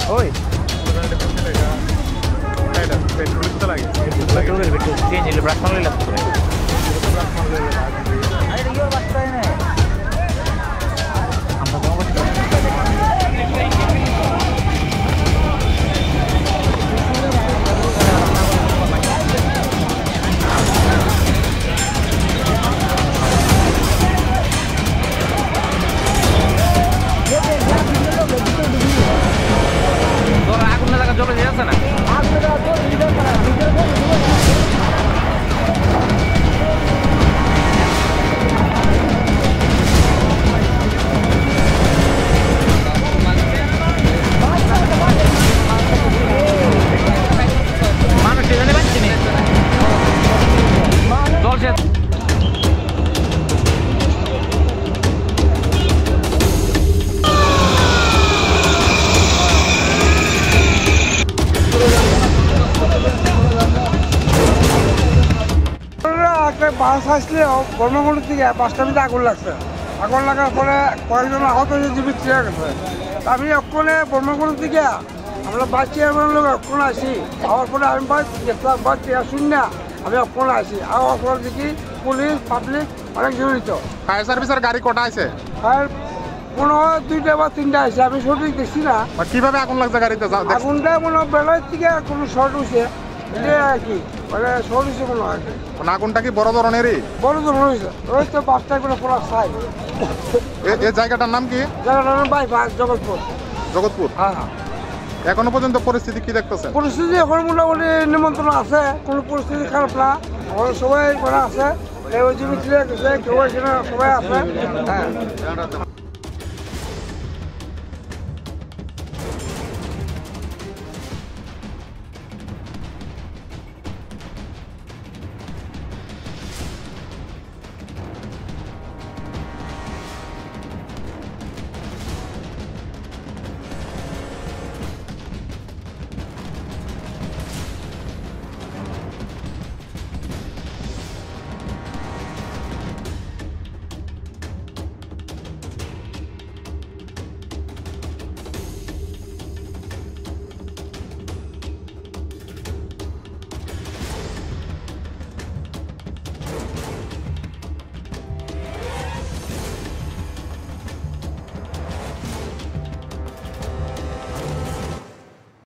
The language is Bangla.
Oi. Change le brush ಮಾಡ್ಲಿಲ್ಲ বাস আসলে কর্মগুলো থেকে 5টা মিনিট আগুন লাগছে। আগুন লাগার পরে কয়েকজন আহত হয়ে জীবিত হয়ে গেছে। আমি ওখানে কর্মগুলো থেকে আমরা বাচ্চা লোক ওখানে আসি। আবার পরে আমি দেখলাম বাচ্চা শুনি না, আমি ওখানে আসি। আর ওখানে দেখি পুলিশ পাবলিক অনেক জড়িত। ফায়ার সার্ভিসের গাড়ি কটা আছে? ফায়ার মনে হয় 2টা বা 3টা আছে, আমি সঠিক দেখছি না। কিভাবে আগুন লাগছে গাড়িতে? আগুনটা মনে হয় বেলার থেকে কোনো শর্ট হয়েছে, এটাই আর কি, মানে শর্ট হয়েছে মনে হয়। আগুনটা কি বড় ধরনেরই? বড় ধরনের হয়েছে, ওই তো 5টা করে পড়া সাই। এই জায়গাটার নাম কি? জায়গাটার নাম বাইপাস, জগৎপুর। জগৎপুর। হ্যাঁ। এখনো পর্যন্ত পরিস্থিতি কি দেখতেছেন? পরিস্থিতি এখন মোটামুটি নিমন্ত্রণ আছে, কোনো পরিস্থিতি খারাপ না। এখন সবাই করা আছে, কেউ জীবিত গেছে, কেউ সবাই আছে। হ্যাঁ।